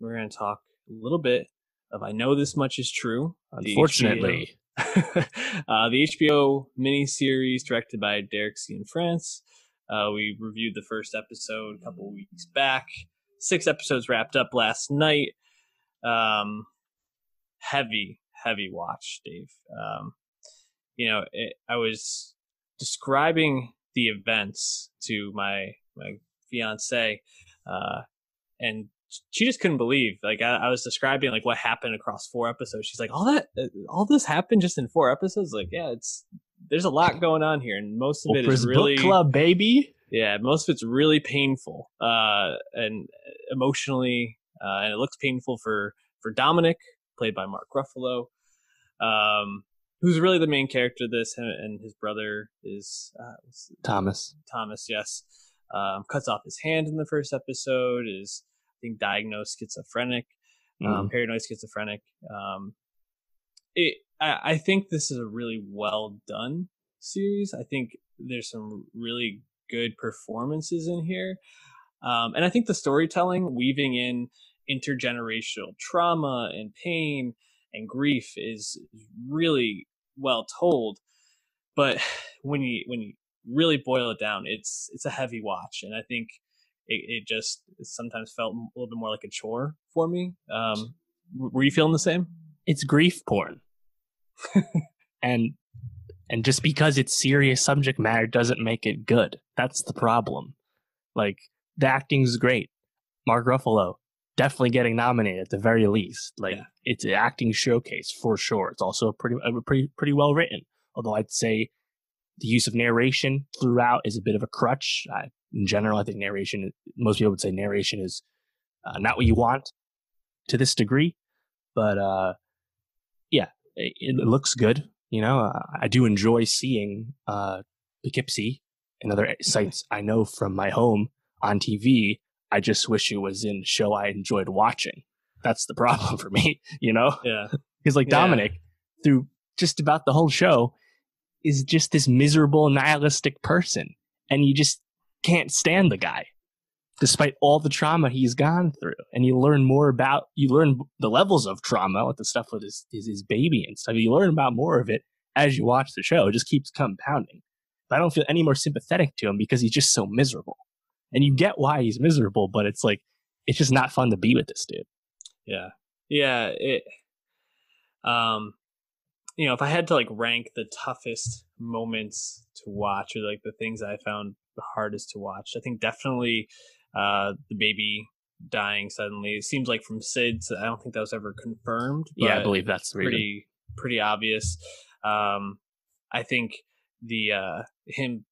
we're going to talk a little bit of I Know This Much Is True. Unfortunately. The HBO miniseries directed by Derek Cianfrance. We reviewed the first episode a couple weeks back. 6 episodes wrapped up last night. Heavy watch, Dave. I was describing the events to my fiance, and she just couldn't believe. Like I was describing like what happened across 4 episodes. She's like, all this happened just in 4 episodes. Like, yeah, there's a lot going on here, and most of it is really book club, baby. Yeah, most of it's really painful, and emotionally, and it looks painful for Dominic, played by Mark Ruffalo, who's really the main character of this, and his brother is Thomas. Thomas, yes. Cuts off his hand in the first episode, is, I think, diagnosed schizophrenic, paranoid schizophrenic. I think this is a really well done series. I think there's some really good performances in here. And I think the storytelling, weaving in intergenerational trauma and pain and grief, is really well told. But when you really boil it down, it's a heavy watch, and I think it just sometimes felt a little bit more like a chore for me. Were you feeling the same? It's grief porn. and just because it's serious subject matter doesn't make it good. That's the problem. Like, the acting's great. Mark Ruffalo definitely getting nominated at the very least. Like, It's an acting showcase for sure. It's also pretty well written. Although I'd say the use of narration throughout is a bit of a crutch. In general, I think most people would say narration is not what you want to this degree. But it looks good. I do enjoy seeing Poughkeepsie and other sites I know from my home on TV. I just wish it was in a show I enjoyed watching. That's the problem for me, Yeah. Because Dominic, through just about the whole show, is just this miserable, nihilistic person. And you just can't stand the guy, despite all the trauma he's gone through. And you learn the levels of trauma, with the stuff with his baby and stuff. You learn about more of it as you watch the show. It just keeps compounding. But I don't feel any more sympathetic to him because he's just so miserable. And you get why he's miserable, but it's like, it's just not fun to be with this dude. Yeah. Yeah. If I had to rank the toughest moments to watch, or the things I found the hardest to watch, I think definitely the baby dying suddenly. It seems like from Sid, I don't think that was ever confirmed. Yeah, I believe that's pretty obvious. I think the him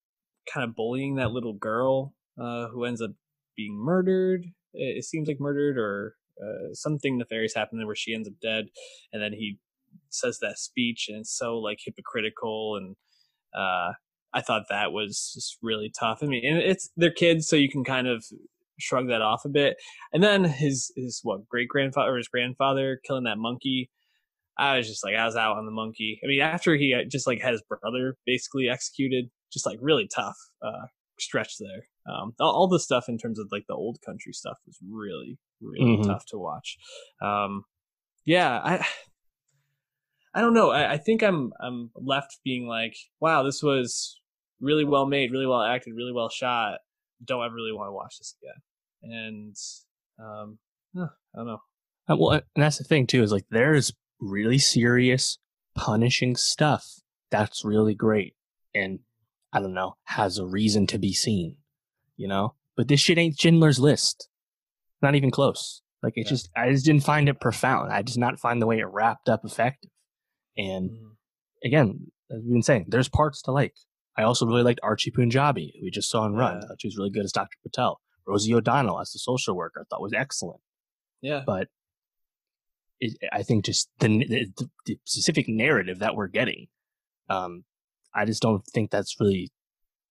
kind of bullying that little girl who ends up being murdered. It seems like murdered, or something nefarious happened where she ends up dead, and then he says that speech, and it's so hypocritical, and I thought that was just really tough. I mean, and they're kids, so you can kind of shrug that off a bit. And then his great grandfather or his grandfather killing that monkey. I was out on the monkey. I mean, after he just had his brother basically executed, just really tough stretch there. All the stuff in terms of the old country stuff was really, really tough to watch. I don't know. I think I'm left being wow, this was really well made, really well acted, really well shot. Don't ever really want to watch this again. And I don't know. Well, and that's the thing too, is there's really serious, punishing stuff that's really great, and I don't know, has a reason to be seen, But this shit ain't Schindler's List. Not even close. I just didn't find it profound. I did not find the way it wrapped up effective. And again, as we've been saying, there's parts to like. I also really liked Archie Punjabi, who we just saw in Run. I thought she was really good as Dr. Patel. Rosie O'Donnell as the social worker, I thought was excellent. Yeah. But I think just the specific narrative that we're getting, I just don't think that's really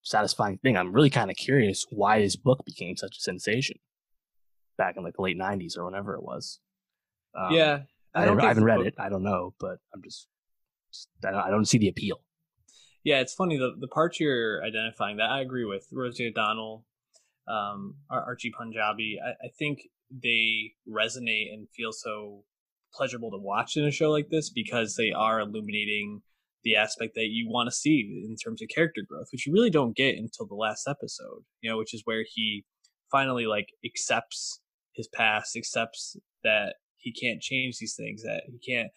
satisfying thing. I'm really kind of curious why this book became such a sensation back in the late 90s or whenever it was. I haven't read it. I don't know, but I don't see the appeal. Yeah, it's funny, the parts you're identifying that I agree with. Rosie O'Donnell, Archie Punjabi. I think they resonate and feel so pleasurable to watch in a show like this because they are illuminating the aspect that you want to see in terms of character growth, which you really don't get until the last episode, which is where he finally like accepts his past, accepts that he can't change these things, that he can't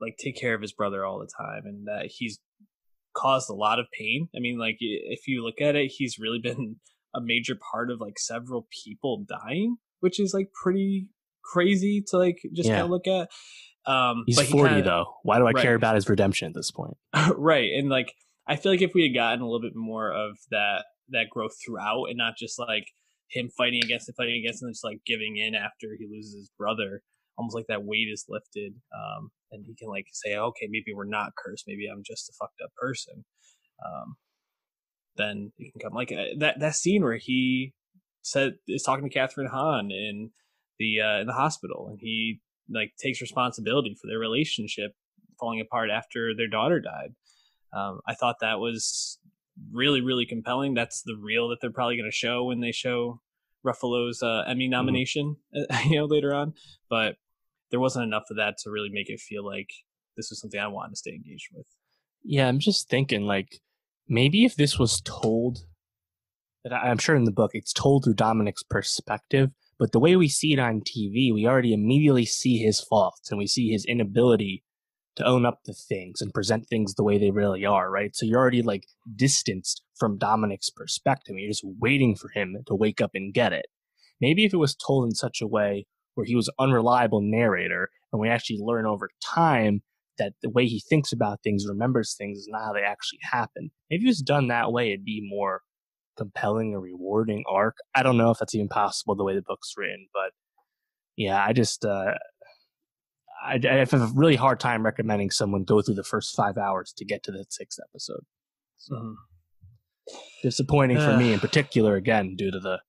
like take care of his brother all the time, and that he's caused a lot of pain. I mean, like if you look at it, he's really been a major part of like several people dying, which is like pretty crazy to like just kind Yeah. of look at. He's But he 40 kind of though. Why do I care right, about his redemption at this point? right, and like I feel like if we had gotten a little bit more of that growth throughout, and not just like him fighting against, and just like giving in after he loses his brother, almost like that weight is lifted, and he can like say, okay, maybe we're not cursed, maybe I'm just a fucked up person. Um, then it can come like that scene where he said is talking to Catherine Hahn in the hospital, and he like takes responsibility for their relationship falling apart after their daughter died. I thought that was really really compelling. That's the reel that they're probably going to show when they show Ruffalo's Emmy Mhm. nomination, later on. But there wasn't enough of that to really make it feel like this was something I wanted to stay engaged with. Yeah, I'm just thinking like maybe if this was told, that I'm sure in the book it's told through Dominic's perspective, but the way we see it on TV, we already immediately see his faults and we see his inability to own up to things and present things the way they really are, right? So you're already like distanced from Dominic's perspective. You're just waiting for him to wake up and get it. Maybe if it was told in such a way where he was an unreliable narrator and we actually learn over time that the way he thinks about things, remembers things, is not how they actually happen. Maybe if it was done that way, it'd be more compelling or rewarding arc. I don't know if that's even possible the way the book's written, but yeah, I have a really hard time recommending someone go through the first 5 hours to get to the sixth episode. So Mm-hmm. disappointing for me in particular, again, due to the,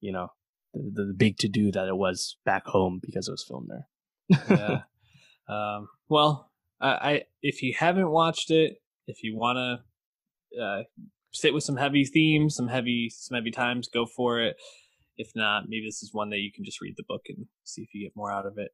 you know, the big to do that it was back home because it was filmed there. Yeah. Well, I if you haven't watched it, if you want to sit with some heavy themes, some heavy times, go for it. If not, maybe this is one that you can just read the book and see if you get more out of it.